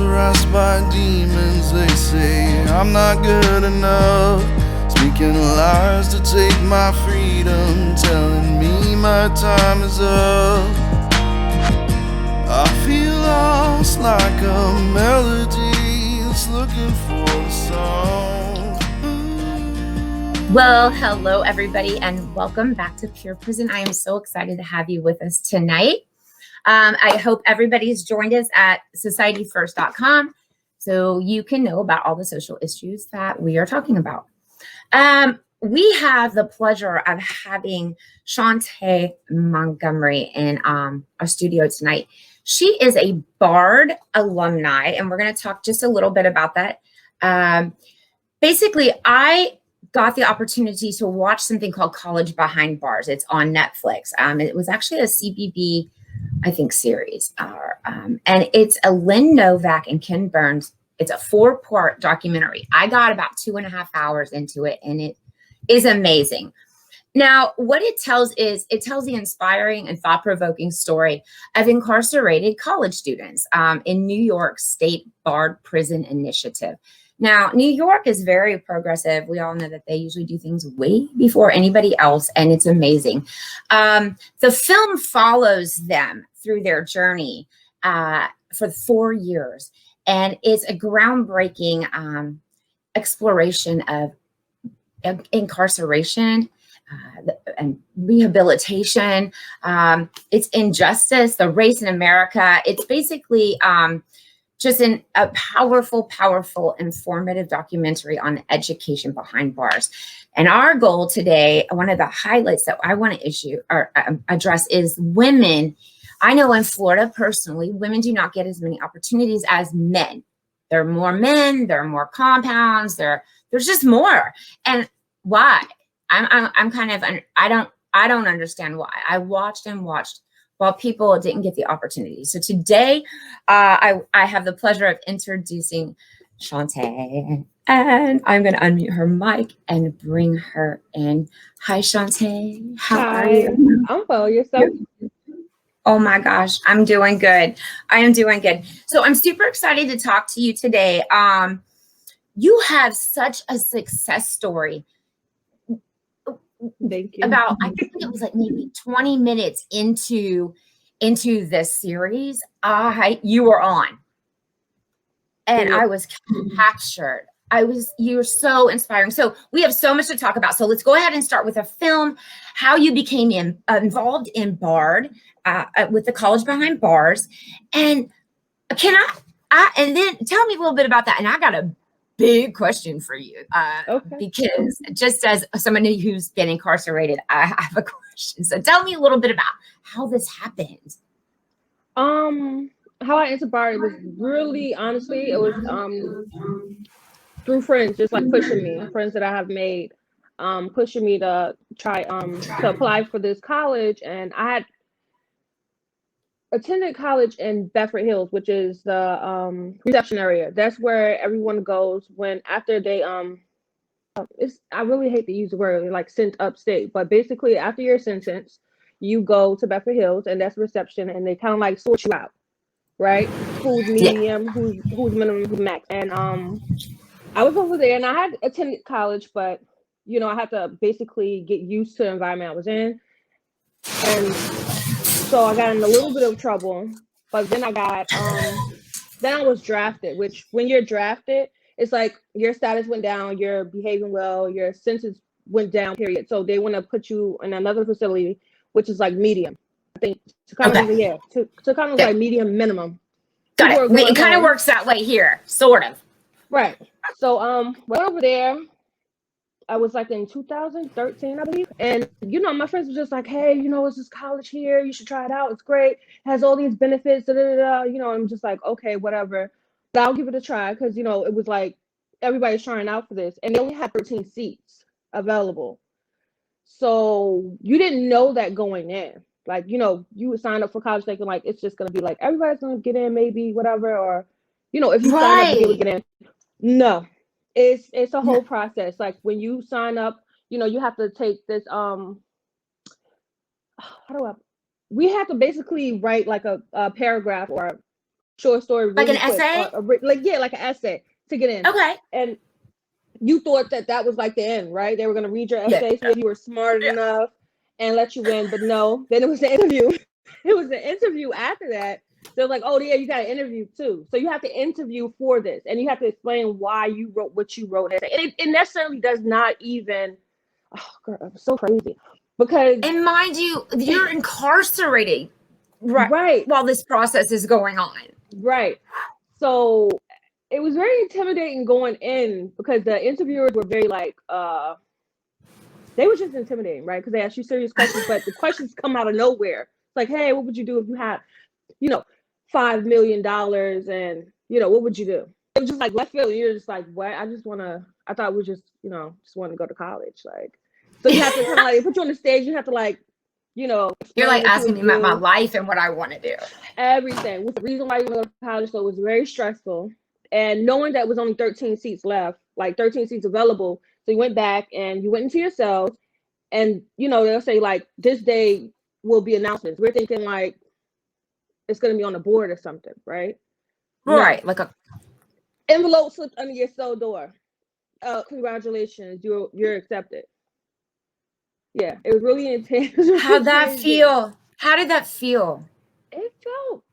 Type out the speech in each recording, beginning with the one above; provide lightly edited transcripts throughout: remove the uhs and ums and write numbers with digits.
harassed by demons. They say I'm not good enough, speaking lies to take my freedom, telling me my time is up. I feel lost like a melody that's looking for a song. Well, hello everybody, and welcome back to Pure Prison. I am so excited to have you with us tonight. I hope everybody's joined us at societyfirst.com so you can know about all the social issues that we are talking about. We have the pleasure of having Shawnta Montgomery in our studio tonight. She is a Bard alumni, and we're going to talk just a little bit about that. Basically, I got the opportunity to watch something called College Behind Bars. It's on Netflix. It was actually a CBB, I think, series. And it's a Lynn Novak and Ken Burns. It's a 4-part documentary. I got about 2.5 hours into it, and it is amazing. Now, what it tells is it tells the inspiring and thought-provoking story of incarcerated college students in New York State Bard Prison Initiative. Now, New York is very progressive. We all know that they usually do things way before anybody else, and it's amazing. The film follows them through their journey for 4 years, and it's a groundbreaking exploration of incarceration and rehabilitation. It's injustice, the race in America. It's basically just a powerful, informative documentary on education behind bars. And our goal today, one of the highlights that I want to address is women. I know in Florida, personally, women do not get as many opportunities as men. There are more men, there are more compounds, there's just more. And why? I'm kind of, I don't understand why. I watched while people didn't get the opportunity. So today, I have the pleasure of introducing Shawnta, and I'm going to unmute her mic and bring her in. Hi, Shawnta. How are you? I'm well. Yourself? Oh my gosh, I'm doing good. I am doing good. So I'm super excited to talk to you today. You have such a success story. Thank you. About, I think it was like maybe 20 minutes into this series, you were on, and I was captured. You were so inspiring. So we have so much to talk about. So let's go ahead and start with a film, how you became involved in Bard with the College Behind Bars, and can and then tell me a little bit about that. And I got a big question for you, Okay. because just as somebody who's been incarcerated, I have a question. So tell me a little bit about how this happened. How I entered Bard was really, honestly, it was through friends, just like pushing me, friends that I have made, pushing me to try to apply for this college. And I had attended college in Bedford Hills, which is the reception area. That's where everyone goes after they I really hate to use the word like sent upstate, but basically after your sentence, you go to Bedford Hills, and that's reception, and they kind of like sort you out, right? Who's medium, who's minimum, who's max. And I was over there, and I had attended college, but I had to basically get used to the environment I was in, and so I got in a little bit of trouble. But then then I was drafted, which when you're drafted, it's like your status went down, you're behaving well, your sentence went down, period. So they want to put you in another facility, which is like medium. I think Chicago's like medium minimum. Got it. It kind of works that way here, sort of. Right. So went over there. I was like in 2013, I believe. And, my friends were just like, hey, it's this college here. You should try it out. It's great. It has all these benefits. I'm just like, okay, whatever. But I'll give it a try because, it was like everybody's trying out for this. And they only had 13 seats available. So you didn't know that going in. Like, you would sign up for college thinking like it's just going to be like everybody's going to get in maybe, whatever. Or, if you sign up, you would get in. No. It's a whole process. Like when you sign up, you have to take this we have to basically write like a paragraph or short story Like really an quick. essay? Like an essay to get in. Okay. And you thought that was like the end, right? They were going to read your Yeah. essay, see if you were smart enough and let you in. But no, then it was an interview. It was an interview after that. They're like, oh, yeah, you got an interview too. So you have to interview for this. And you have to explain why you wrote what you wrote. And it necessarily does not even, oh, girl, it's so crazy. Because. And mind you, you're incarcerated right while this process is going on. Right. So it was very intimidating going in because the interviewers were very like, they were just intimidating, right? Because they asked you serious questions, but the questions come out of nowhere. It's like, hey, what would you do if you had, $5 million and, what would you do? It was just like left field. You're just like, what? I thought we just want to go to college. Like, so you have to kind of like put you on the stage. You have to like, you're like asking me about my life and what I want to do. Everything was the reason why you went to college. So it was very stressful. And knowing that it was only 13 seats left, like 13 seats available. So you went back and you went into your cells and, they'll say like, this day will be announcements. We're thinking like, it's going to be on the board or something, right? Right. No. Like a envelope slipped under your cell door. Congratulations, you're accepted. Yeah, it was really intense. How'd that feel? How did that feel? It felt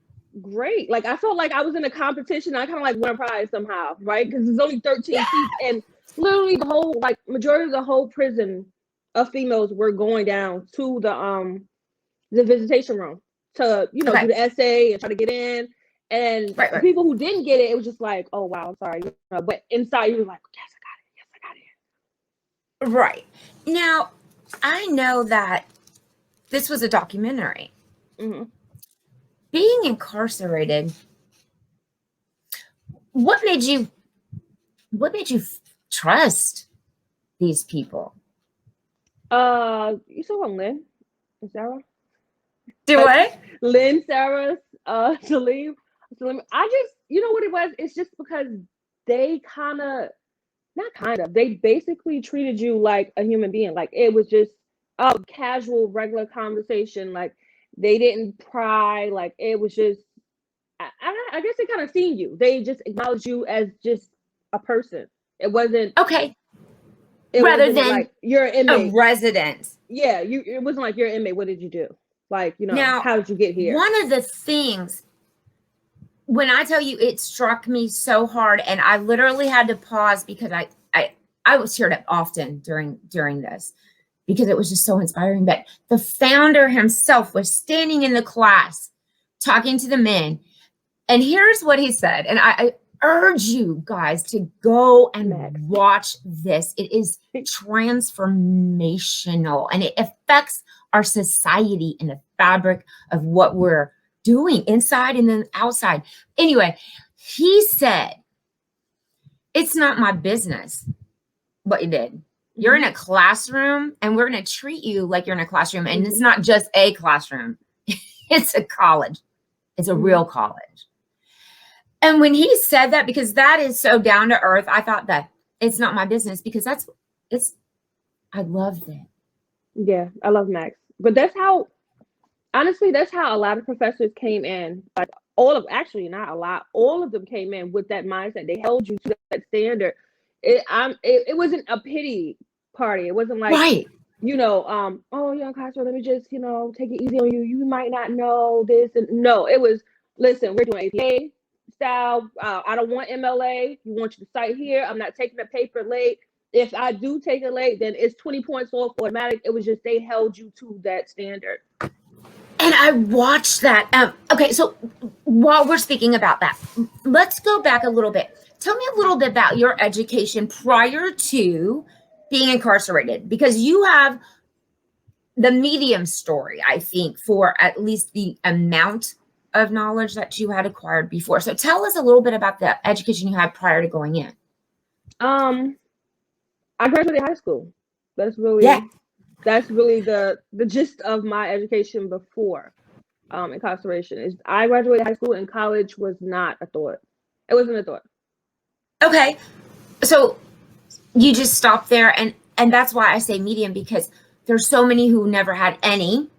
great. Like I felt like I was in a competition. I kind of like won a prize somehow, right? Because there's only 13 seats, and literally the whole majority of the whole prison of females were going down to the visitation room to do the essay and try to get in. And the people who didn't get it, it was just like, oh wow, I'm sorry. But inside you were like, yes, I got it. Right. Now, I know that this was a documentary. Mm-hmm. Being incarcerated, what made you trust these people? You saw Lynn and Sarah? Do what? Lynn, Sarah, Salim. I just, what it was? It's just because they they basically treated you like a human being. Like it was just a casual, regular conversation. Like they didn't pry. Like it was just, I guess they kind of seen you. They just acknowledged you as just a person. It wasn't okay. Rather than like you're an inmate. A resident. Yeah, it wasn't like you're an inmate. What did you do? Like, now, how did you get here? One of the things, when I tell you, it struck me so hard, and I literally had to pause because I was teared up often during this because it was just so inspiring. But the founder himself was standing in the class talking to the men, and here's what he said. And I urge you guys to go and watch this. It is transformational, and it affects our society and the fabric of what we're doing inside and then outside. Anyway, he said, it's not my business what you did. You're in a classroom and we're going to treat you like you're in a classroom. And it's not just a classroom. It's a college. It's a real college. And when he said that, because that is so down to earth, I thought that it's not my business because I loved it. Yeah, I love Max. But that's how a lot of professors came in. Like all of them came in with that mindset. They held you to that standard. It wasn't a pity party. It wasn't like, oh, you're incarcerated, let me just, take it easy on you. You might not know this. And no, it was, listen, we're doing APA style. I don't want MLA. You want you to cite here. I'm not taking the paper late. If I do take it late, then it's 20 points off automatic. It was just they held you to that standard. And I watched that. Okay, so while we're speaking about that, let's go back a little bit. Tell me a little bit about your education prior to being incarcerated, because you have the medium story, I think, for at least the amount of knowledge that you had acquired before. So tell us a little bit about the education you had prior to going in. I graduated high school. That's really the gist of my education before incarceration. I graduated high school, and college was not a thought. It wasn't a thought. Okay, so you just stopped there, and that's why I say medium, because there's so many who never had any,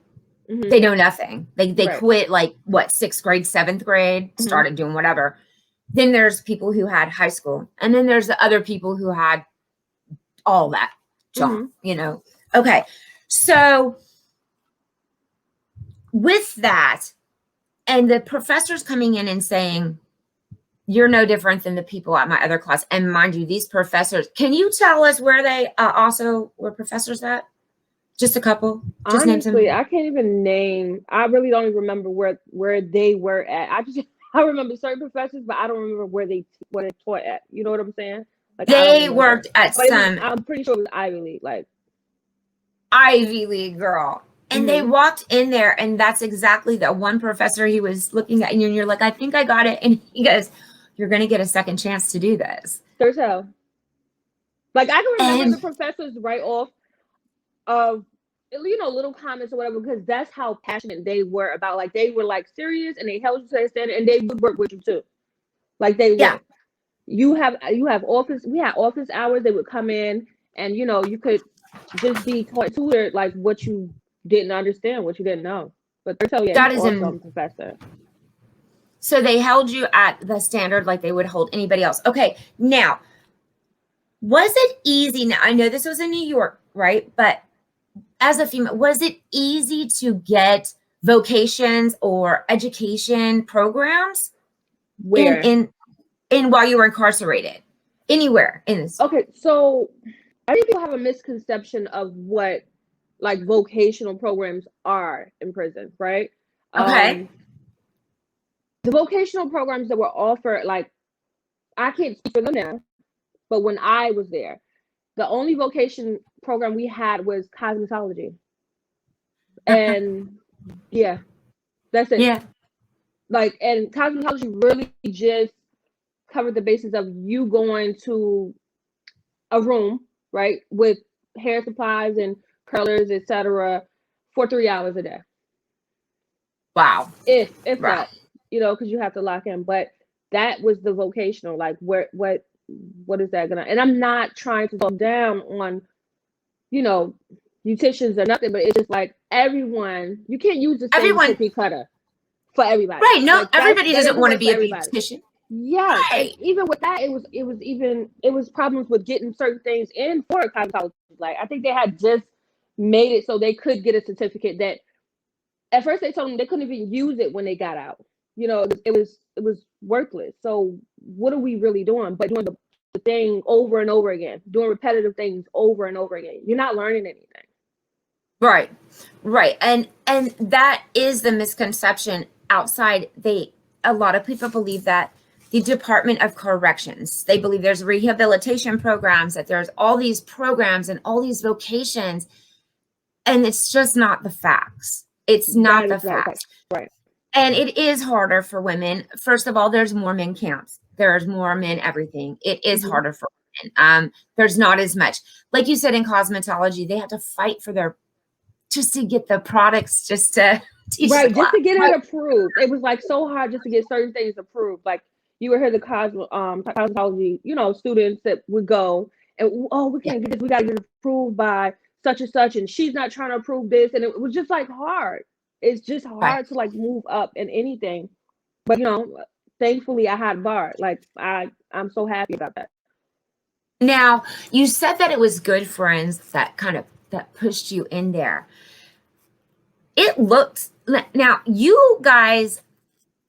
They know nothing. They Right. quit like what, 6th grade, 7th grade, started doing whatever. Then there's people who had high school, and then there's the other people who had all that junk, you know. Okay, so with that, and the professors coming in and saying, you're no different than the people at my other class. And mind you, these professors, can you tell us where they also were professors at? Just a couple? Just Honestly, I can't even name. I really don't even remember where they were at. I remember certain professors, but I don't remember where they taught at. You know what I'm saying? Like, they worked at some. I'm pretty sure it was Ivy League, like Ivy League girl. And they walked in there, and that's exactly the one professor he was looking at, and you're like, I think I got it. And he goes, you're going to get a second chance to do this. There's hell. Like, I can remember the professors right off of, you know, little comments or whatever, because that's how passionate they were about, like, they were like serious, and they held you to their standard, and they would work with you too. Like, they would. You have office, we had office hours. They would come in, and, you know, you could just be tutored like what you didn't understand, what you didn't know. But they're telling you, that is awesome, professor. So they held you at the standard like they would hold anybody else. Okay, now, was it easy? Now, I know this was in New York, right? But as a female, was it easy to get vocations or education programs? Where? In while you were incarcerated? Anywhere in this? Okay, so I think people have a misconception of what like vocational programs are in prison, right? Okay. The vocational programs that were offered, like, I can't speak for them now, but when I was there, the only vocation program we had was cosmetology. And yeah, that's it. Yeah. Like, and cosmetology really just covered the basis of you going to a room, right, with hair supplies and curlers, etc., for 3 hours a day. Wow. If that, you know, because you have to lock in. But that was the vocational, like, what is that gonna? And I'm not trying to talk down on, you know, beauticians or nothing, but it's just like everyone, you can't use the same cookie cutter for everybody. Right. No, like, everybody doesn't want to be a beautician. Yeah. Right. Even with that, it was problems with getting certain things in for cosmetology. Like, I think they had just made it so they could get a certificate that at first they told them they couldn't even use it when they got out. You know, it was worthless. So what are we really doing? But doing the thing over and over again, doing repetitive things over and over again. You're not learning anything. Right. And that is the misconception outside. A lot of people believe that the Department of Corrections, they believe there's rehabilitation programs, that there's all these programs and all these vocations, and it's just not the facts. It's not the facts. Right. And it is harder for women. First of all, there's more men camps. There's more men everything. It is harder for women. There's not as much. Like you said, in cosmetology, they have to fight just to get the products, just to teach just to get it approved. It was like so hard just to get certain things approved. Like, you would hear the cosmetology, you know, students that would go and, we can't get this. We got to get it approved by such and such, and she's not trying to approve this, and it was just like hard. It's just hard to like move up in anything. But, you know, thankfully I had BART. Like, I'm so happy about that. Now, you said that it was good friends that pushed you in there. It looks, now you guys,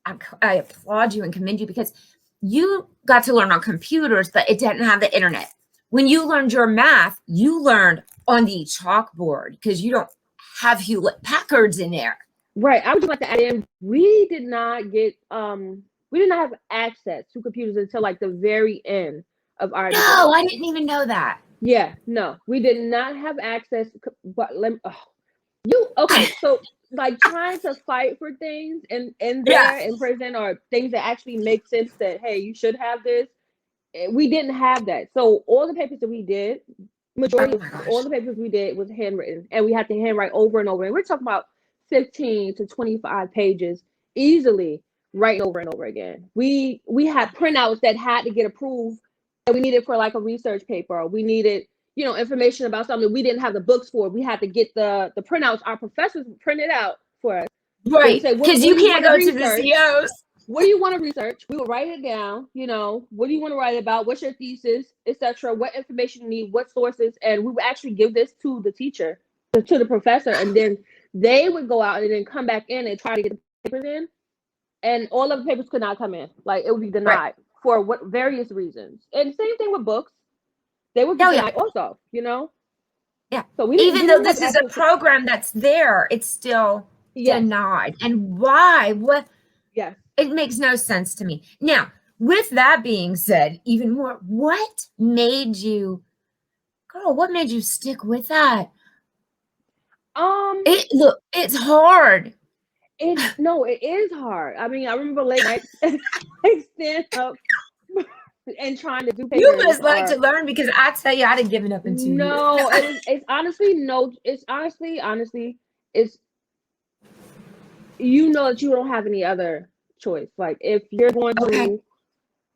I applaud you and commend you, because you got to learn on computers, but it didn't have the internet. When you learned your math, you learned on the chalkboard, because you don't have Hewlett Packards in there. Right. I would just like to add in, we did not have access to computers until like the very end of our degree. I didn't even know that. Yeah, no, we did not have access. But so like trying to fight for things in prison, or things that actually make sense, that, hey, you should have this. We didn't have that. So all the papers that we did, majority of all the papers we did was handwritten, and we had to handwrite over and over. And we're talking about 15 to 25 pages easily, writing over and over again. We had printouts that had to get approved, that we needed for like a research paper, or we needed, you know, information about something we didn't have the books for. We had to get the printouts. Our professors printed out for us. Right. Say, Because you can't go to the COs. What do you want to research? We will write it down. You know, what do you want to write about? What's your thesis, etc.? What information you need? What sources? And we would actually give this to the teacher, to the professor, and then they would go out and then come back in and try to get the papers in. And all of the papers could not come in. Like, it would be denied for what various reasons. And same thing with books. They would be denied also, you know? Yeah. So even though this is a program that's there, it's still denied. And why? What? Yes. It makes no sense to me. Now, with that being said, even more, what made you stick with that? It's hard. It is hard. I mean, I remember late nights stand up and trying to do papers. You must like to learn, because I tell you, I'd have given up in 2 years. No, it's honestly it's you know that you don't have any other choice. Like, if you're going to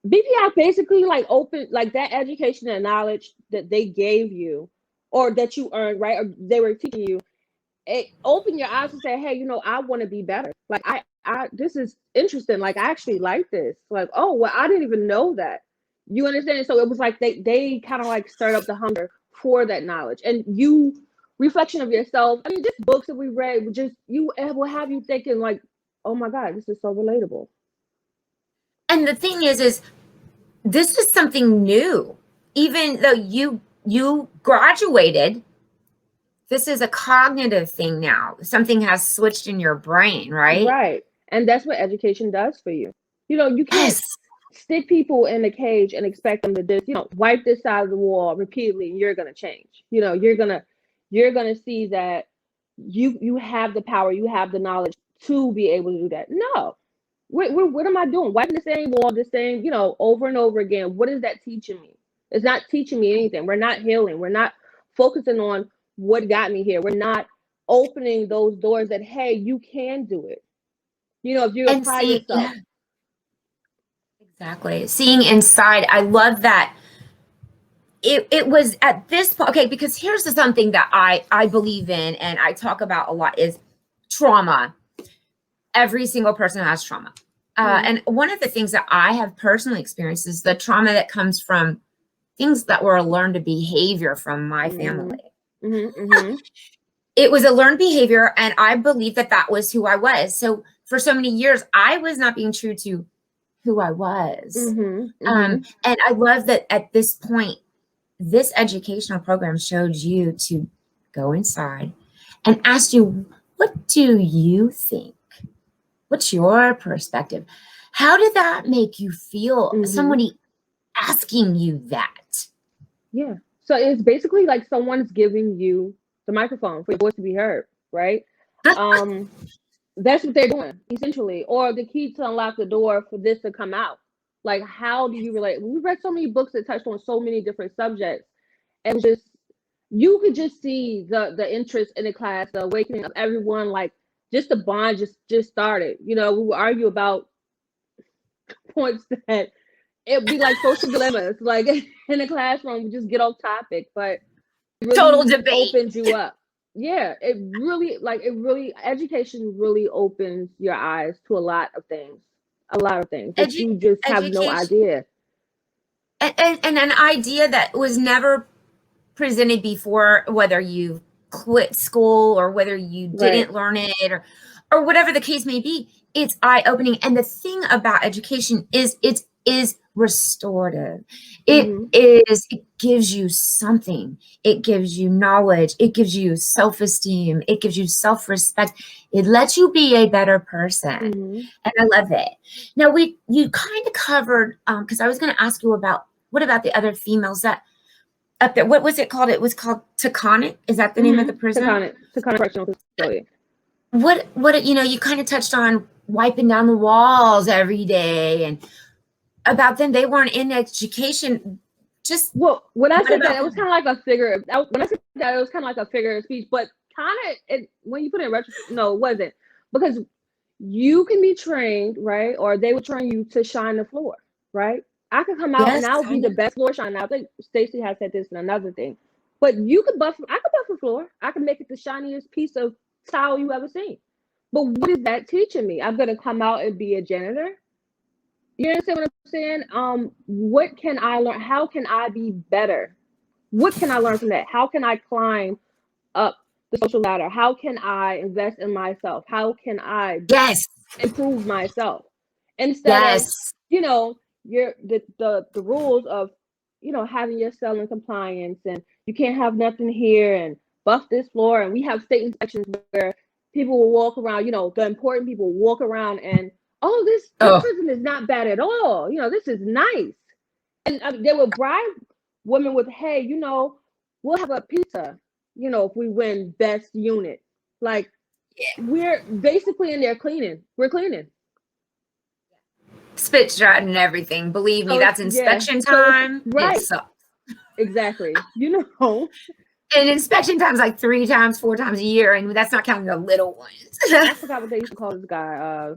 BPI basically like open like that education and knowledge that they gave you or that you earned, right? Or they were teaching you, it opened your eyes to say, hey, you know, I want to be better. Like, I this is interesting. Like, I actually like this. Like, oh, well, I didn't even know that. You understand? So it was like they kind of like stirred up the hunger for that knowledge. And reflection of yourself. I mean, just books that we read, will have you thinking like, oh my God, this is so relatable. And the thing is this is something new. Even though you graduated, this is a cognitive thing now. Something has switched in your brain, right? Right. And that's what education does for you. You know, you can't stick people in a cage and expect them to just, you know, wipe this side of the wall repeatedly and you're going to change. You know, you're going to see that you have the power, you have the knowledge to be able to do that. No. What am I doing? Wiping the same wall, the same, you know, over and over again. What is that teaching me? It's not teaching me anything. We're not healing. We're not focusing on what got me here. We're not opening those doors that, hey, you can do it. You know, if you apply yourself. Yeah. Exactly. Seeing inside. I love that. It was at this point. Okay, because here's something that I believe in and I talk about a lot is trauma. Every single person has trauma. And one of the things that I have personally experienced is the trauma that comes from things that were a learned behavior from my family. It was a learned behavior, and I believe that was who I was. So for so many years, I was not being true to who I was. And I love that at this point, this educational program showed you to go inside and ask you, what do you think? What's your perspective? How did that make you feel? Somebody asking you that? Yeah. So it's basically like someone's giving you the microphone for your voice to be heard, right? That's what they're doing, essentially. Or the key to unlock the door for this to come out. Like, how do you relate? We read so many books that touched on so many different subjects. And you could just see the interest in the class, the awakening of everyone, like, just the bond just started. You know, we would argue about points that it would be like social dilemmas, like in the classroom, we just get off topic, but it really total debate opens you up. Yeah, education really opens your eyes to a lot of things that you just have no idea. And an idea that was never presented before, whether you quit school or whether you didn't learn it or whatever the case may be, it's eye-opening. And the thing about education is it is restorative. It gives you something. It gives you knowledge. It gives you self-esteem. It gives you self-respect. It lets you be a better person. And I love it. Now you kind of covered, because I was going to ask you what about the other females that up there? What was it called? It was called Taconic. Is that the name of the prison? Taconic Correctional Facility. What you kind of touched on wiping down the walls every day and about them. They weren't in education. When I said that, it was kind of like a figure. When I said that, it was kind of like a figure of speech, but kind of when you put it in retrospect, no, it wasn't, because you can be trained, right? Or they would train you to shine the floor, right? I could come out and I'll be the best floor shiner. I think Stacey has said this and another thing, but I could buff the floor. I could make it the shiniest piece of towel you ever seen. But what is that teaching me? I'm gonna come out and be a janitor. You understand what I'm saying? What can I learn? How can I be better? What can I learn from that? How can I climb up the social ladder? How can I invest in myself? How can I Yes. improve myself? Instead of, Yes. the rules of, having your cell in compliance, and you can't have nothing here, and buff this floor. And we have state inspections where people will walk around, the important people walk around and, oh, this Oh, prison is not bad at all. This is nice. And they will bribe women with, hey, we'll have a pizza, if we win best unit. Like, we're basically in there cleaning. We're cleaning. spit shot and everything. Believe me, So that's yeah. inspection So time. right. It sucks. Exactly. And inspection time's like 3 times, 4 times a year, and that's not counting the little ones. I forgot what they used to call this guy,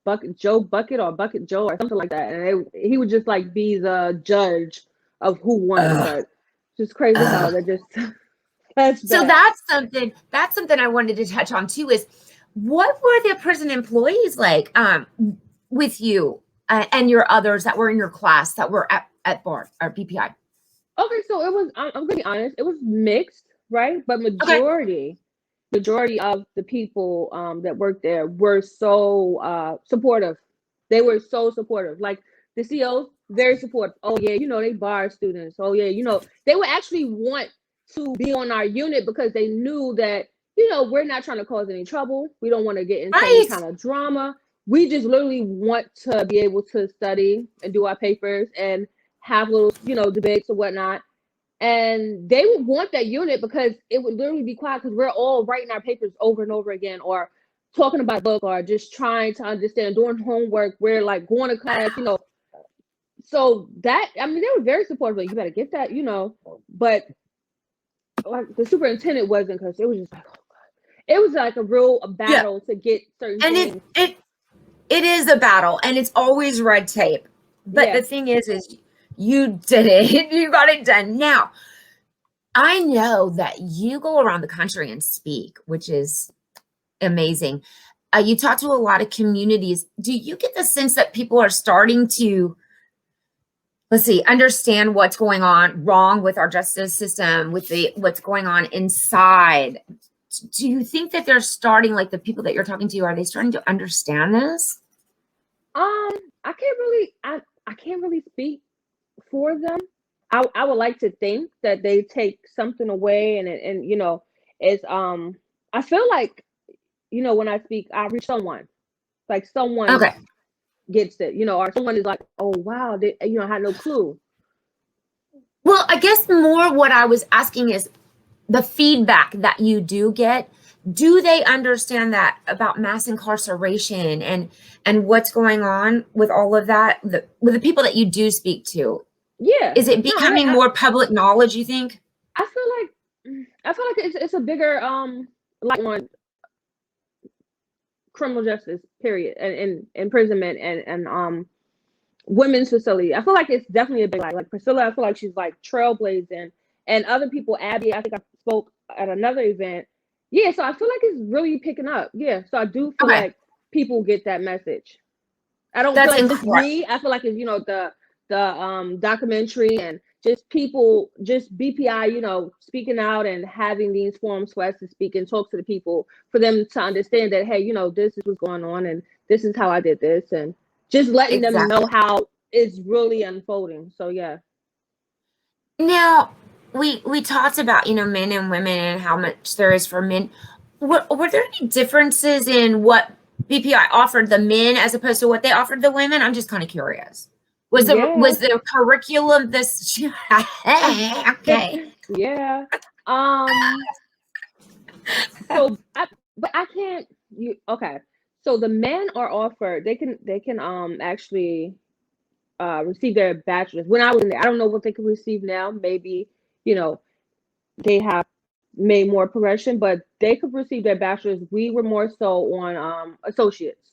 Bucket Joe Bucket or Bucket Joe or something like that. And he would just like be the judge of who won. But just crazy how that just So that's something I wanted to touch on too, is what were the prison employees like with you and your others that were in your class that were at bar or BPI? Okay, so it was, I'm gonna be honest, it was mixed, right? But majority of the people that worked there were so supportive. They were so supportive. Like the COs, very supportive. Oh yeah, they bar students. Oh yeah, they would actually want to be on our unit because they knew that, we're not trying to cause any trouble. We don't want to get into any kind of drama. We just literally want to be able to study and do our papers and have little, debates or whatnot. And they would want that unit because it would literally be quiet because we're all writing our papers over and over again, or talking about a book, or just trying to understand, doing homework. We're like going to class, So that, I mean, they were very supportive. Like, you better get that, But like the superintendent wasn't, because it was just like, oh God. It was like a real battle to get certain things. It is a battle, and it's always red tape. But the thing is you did it. You got it done. Now, I know that you go around the country and speak, which is amazing. You talk to a lot of communities. Do you get the sense that people are starting to, understand what's going on wrong with our justice system, with what's going on inside? Do you think that they're starting, like the people that you're talking to, are they starting to understand this? I can't really speak for them. I would like to think that they take something away, and it's I feel like, when I speak, I reach someone, like someone gets it, or someone is like, oh wow, they, I had no clue. Well, I guess more what I was asking is the feedback that you do get. Do they understand that about mass incarceration and what's going on with all of that, with the people that you do speak to? Yeah. Is it becoming more public knowledge, you think? I feel like it's a bigger light on criminal justice, period, and imprisonment and women's facility. I feel like it's definitely a big light. Like Pricilla, I feel like she's like trailblazing, and other people, Abby, I think I spoke at another event. Yeah, so I feel like it's really picking up. Yeah, so I do feel like people get that message. I don't feel like it's me. I feel like it's, the documentary, and just people, just BPI, speaking out and having these forums for us to speak and talk to the people, for them to understand that, hey, this is what's going on, and this is how I did this, and just letting them know how it's really unfolding. So yeah. Now, we talked about, men and women and how much there is for men. Were there any differences in what BPI offered the men as opposed to what they offered the women? I'm just kind of curious. Was the curriculum this? Okay. Yeah. So, but I can't. Okay. So the men are offered. They can actually receive their bachelor's. When I was in there, I don't know what they can receive now. Maybe they have made more progression, but they could receive their bachelor's. We were more so on associates,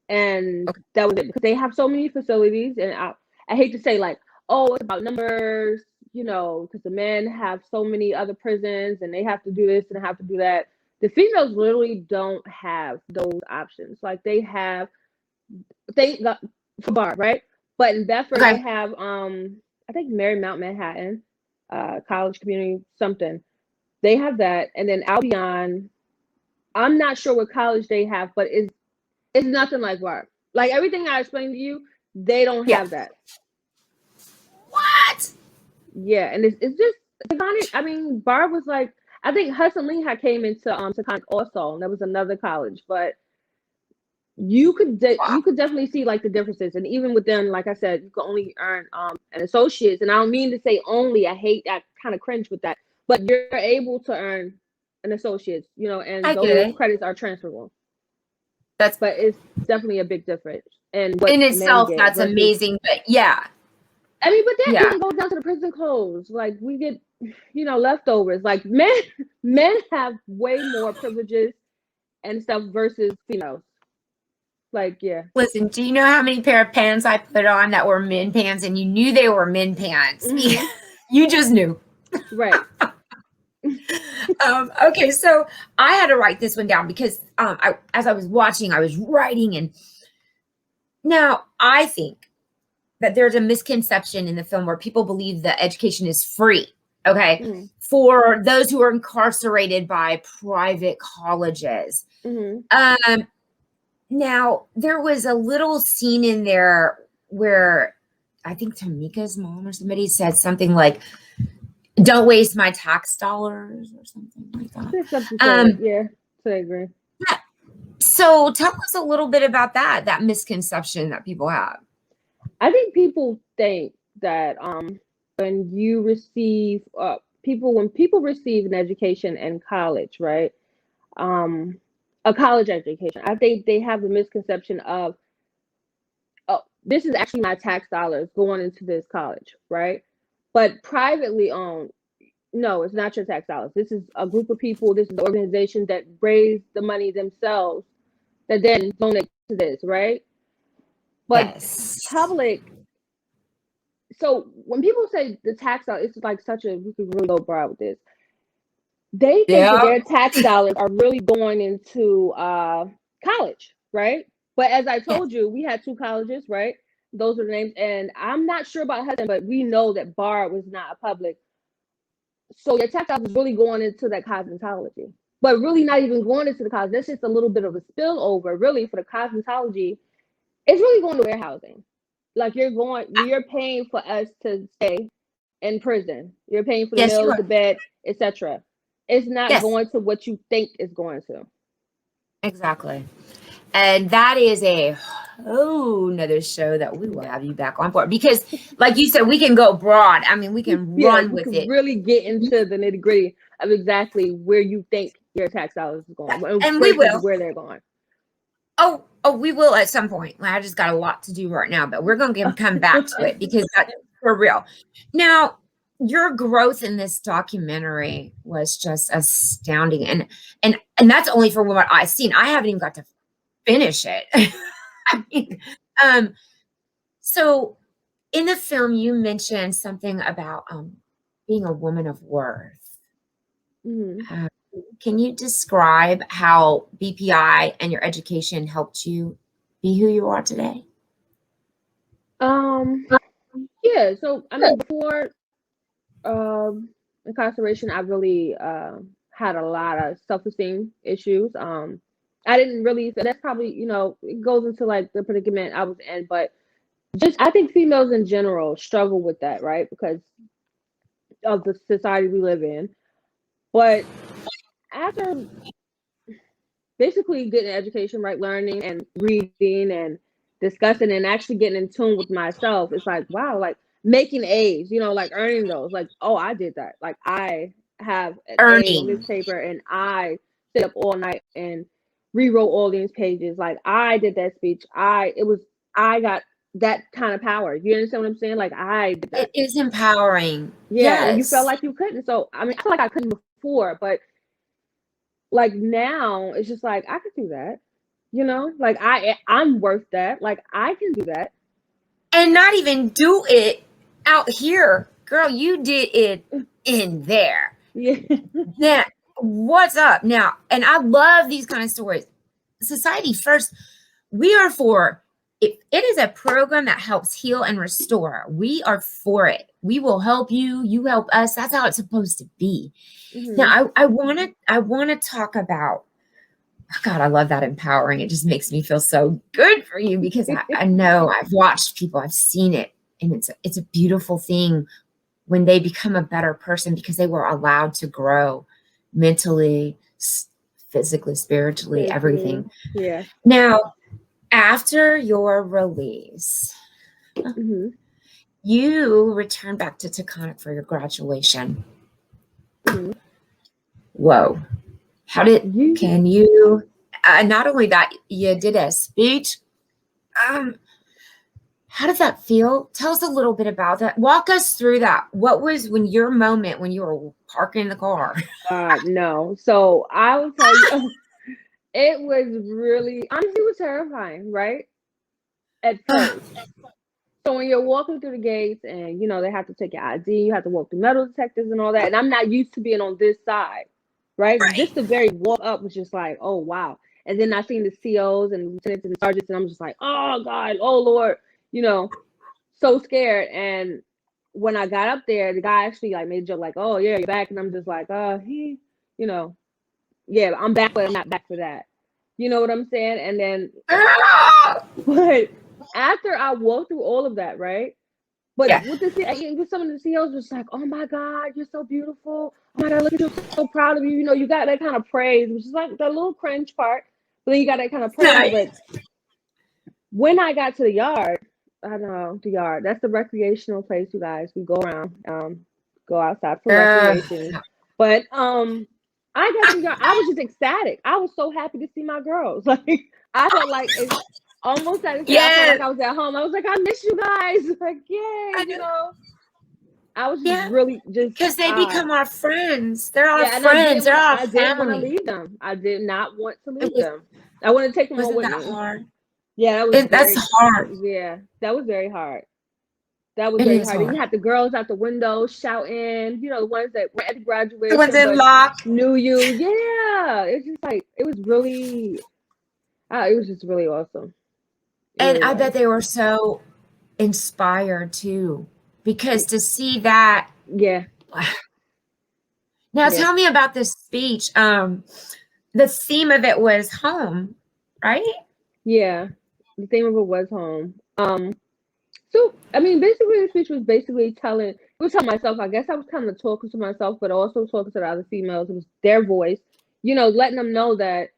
and that was it, because they have so many facilities. And I hate to say, like, oh, it's about numbers, because the men have so many other prisons and they have to do this and have to do that. The females literally don't have those options. Like they have, for bar, right? But in Bedford, Okay. they have, I think Marymount Manhattan, college community, something. They have that. And then Albion, I'm not sure what college they have, but it's nothing like bar. Like everything I explained to you, they don't Yeah. have that. What? Yeah, and it's just iconic. I mean, bar was like, I think Hudson Lee had came into Taconic also, and that was another college, but you could you could definitely see like the differences, and even within, like I said, you can only earn an associate's, and I don't mean to say only. I hate that, kind of cringe with that, but you're able to earn an associate's, you know, and I get those it. credits are transferable. That's But it's definitely a big difference, and what in men itself, get that's versus, amazing. But yeah, I mean, but that yeah. even goes down to the prison clothes. Like we get, you know, leftovers. Like men have way more privileges and stuff versus females. Like, yeah. Listen, do you know how many pair of pants I put on that were men pants, and you knew they were men pants? Mhm. You just knew. Right. Okay, so I had to write this one down because as I was watching, I was writing, and now I think that there's a misconception in the film where people believe that education is free. Okay, Mhm. for those who are incarcerated by private colleges. Mhm. Now there was a little scene in there where I think Tamika's mom or somebody said something like, "Don't waste my tax dollars" or something like that. There's something to it. Yeah, so I agree. Yeah. So tell us a little bit about that misconception that people have. I think people think that when you receive when people receive an education in college, right? A college education, I think they have the misconception of, oh, this is actually my tax dollars going into this college, right? But privately owned, no, it's not your tax dollars. This is a group of people, this is an organization that raised the money themselves that then donate to this, right? But Yes. public, so when people say the tax dollars, it's like such a, we could really go broad with this. They think that their tax dollars are really going into college, right? But as I told you, we had two colleges, right? Those are the names. And I'm not sure about Hudson, but we know that Bar was not a public. So your tax dollars is really going into that cosmetology, but really not even going into the college. That's just a little bit of a spillover, really, for the cosmetology. It's really going to warehousing. Like you're paying for us to stay in prison. You're paying for the Yes, you meals, are. the bed, etc. It's not Yes, going to what you think it's going to. exactly. And that is a whole nother show that we will have you back on for, because like you said, we can go broad. I mean, we can Yeah, run you with can it. really get into the nitty gritty of exactly where you think your tax dollars is going, And we versus will. where they're going. Oh, we will at some point. I just got a lot to do right now, but we're going to come back to it because that's for real. Now, your growth in this documentary was just astounding, and that's only for what I've seen. I haven't even got to finish it. I mean, so in the film, you mentioned something about being a woman of worth. Mm-hmm. Can you describe how BPI and your education helped you be who you are today? Yeah. So I mean, before incarceration, I really had a lot of self-esteem issues. I didn't really. That's probably, you know, it goes into like the predicament I was in, but just I think females in general struggle with that, right? Because of the society we live in. But after basically getting an education, right, learning and reading and discussing and actually getting in tune with myself, it's like, wow, like making A's, you know, like earning those, like, oh, I did that. Like I have an A on this Earning. paper and I stayed up all night and rewrote all these pages. Like I did that speech. I got that kind of power. You understand what I'm saying? Like I did that. It is empowering. Yeah, and you felt Yes. like you couldn't. So I mean, I feel like I couldn't before, but like now it's just like I could do that. You know, like I'm worth that. Like I can do that. And not even do it out here. Girl, you did it in there. Yeah. That What's up now? And I love these kind of stories. Society First, we are for it. It is a program that helps heal and restore. We are for it. We will help you. You help us. That's how it's supposed to be. Now, I want to talk about. God, I love that empowering. It just makes me feel so good for you because I know I've watched people, I've seen it, and it's a beautiful thing when they become a better person because they were allowed to grow mentally, physically, spiritually, everything. Yeah. Now, after your release, you returned back to Taconic for your graduation. Whoa. How did, can you, not only that, you did a speech. How does that feel? Tell us a little bit about that. Walk us through that. What was your moment when you were parking the car? No. So I will tell you, it was really, honestly, it was terrifying, right? At first. So when you're walking through the gates and, you know, they have to take your ID, you have to walk through metal detectors and all that. And I'm not used to being on this side. Right? Just the very walk up was just like, oh wow. And then I seen the COs and lieutenants and sergeants, and I'm just like, oh God, oh Lord, you know, so scared. And when I got up there, the guy actually like made a joke like, oh yeah, you're back. And I'm just like, you know, yeah, I'm back, but I'm not back for that. You know what I'm saying? And then, but after I walked through all of that, right? But with some of the CEOs, just like, oh my God, you're so beautiful. Oh my God, look at you, I'm so proud of you. You know, you got that kind of praise, which is like the little cringe part. But then you got that kind of praise. But when I got to the yard, I don't know, the yard, that's the recreational place, you guys. We go around, go outside for recreation. But I got to the yard, I was just ecstatic. I was so happy to see my girls. Like, I felt like it's almost at the I felt like I was at home. I was like, I miss you guys. Like, yay, you know. I was just really just because they become our friends. They're our friends. They're our family. I didn't want to leave them. I did not want to leave them. I want to take them all with me. Wasn't that hard? Yeah, that was that's hard. Yeah, that was very hard. That was very hard. And you had the girls out the window shouting, you know, the ones that were at graduation, the ones in lock knew you. Yeah, it's just like it was really, it was just really awesome. And I bet they were so inspired too, because to see that. Yeah. Now tell me about this speech. The theme of it was home, right? Yeah, the theme of it was home. So I mean, basically, the speech was basically telling myself. I guess I was kind of talking to myself, but also talking to the other females. It was their voice, you know, letting them know that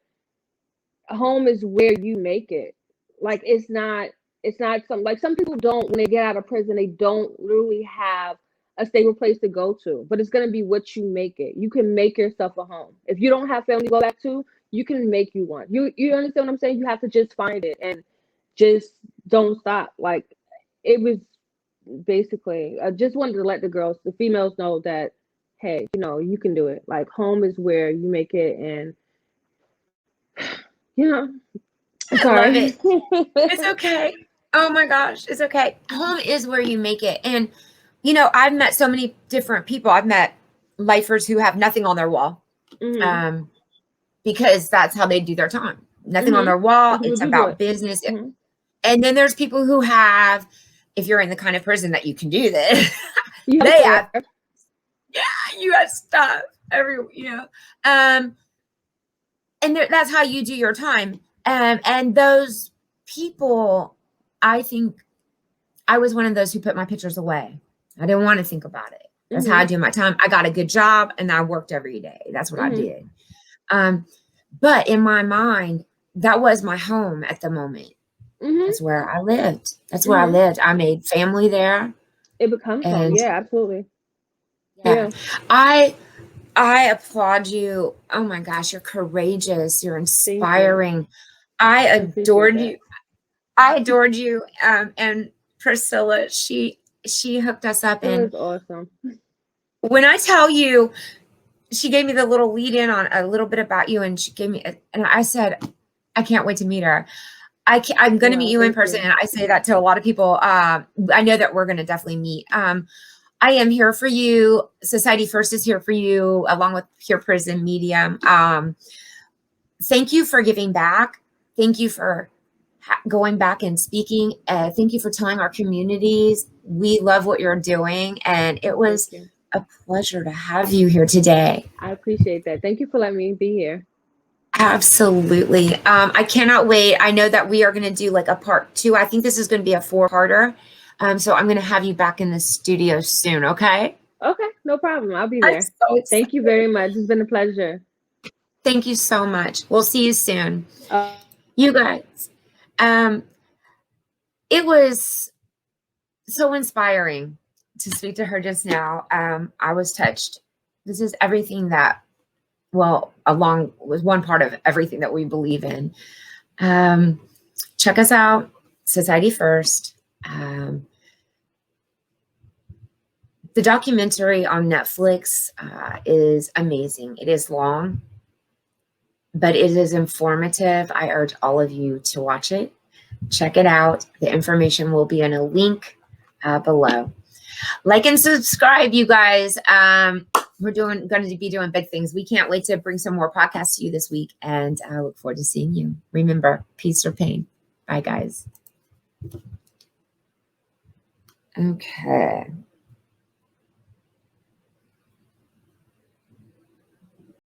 home is where you make it. Like it's not something like some people don't, when they get out of prison, they don't really have a stable place to go to, but it's going to be what you make it. You can make yourself a home. If you don't have family to go back to, you can make you one. You understand what I'm saying? You have to just find it and just don't stop. Like it was basically, I just wanted to let the females know that, hey, you know, you can do it. Like home is where you make it. And you know, I love it. It's okay. Oh my gosh, it's okay. Home is where you make it. And, you know, I've met so many different people. I've met lifers who have nothing on their wall because that's how they do their time. Nothing on their wall. It's about business. And then there's people who have, if you're in the kind of prison that you can do this, they have, you have stuff and that's how you do your time. And those people, I think I was one of those who put my pictures away. I didn't want to think about it. That's how I do my time. I got a good job and I worked every day. That's what I did. But in my mind, that was my home at the moment. That's where I lived. That's where I lived. I made family there. It becomes home. Yeah, absolutely. Yeah. I applaud you. Oh my gosh, you're courageous. You're inspiring. I adored you. I adored you. And Pricilla, she hooked us up. It was awesome. When I tell you, she gave me the little lead in on a little bit about you, and she gave me, and I said, I can't wait to meet her. I'm going to meet you in person. And I say that to a lot of people. I know that we're going to definitely meet. I I am here for you. Society First is here for you, along with Pure Prison Media. Thank you for giving back. Thank you for going back and speaking. Thank you for telling our communities. We love what you're doing. And it was a pleasure to have you here today. I appreciate that. Thank you for letting me be here. Absolutely. I cannot wait. I know that we are going to do like a part 2. I think this is going to be a 4-parter. So I'm going to have you back in the studio soon. Okay. Okay. No problem. I'll be there. Thank you very much. It's been a pleasure. Thank you so much. We'll see you soon. You guys, it was so inspiring to speak to her just now. I was touched. This is everything that, along with one part of everything that we believe in. Check us out, Society First. The documentary on Netflix is amazing. It is long, but it is informative. I urge all of you to watch it. Check it out. The information will be in a link below. Like and subscribe, you guys. We're going to be doing big things. We can't wait to bring some more podcasts to you this week, and I look forward to seeing you. Remember, peace or pain. Bye, guys. Okay.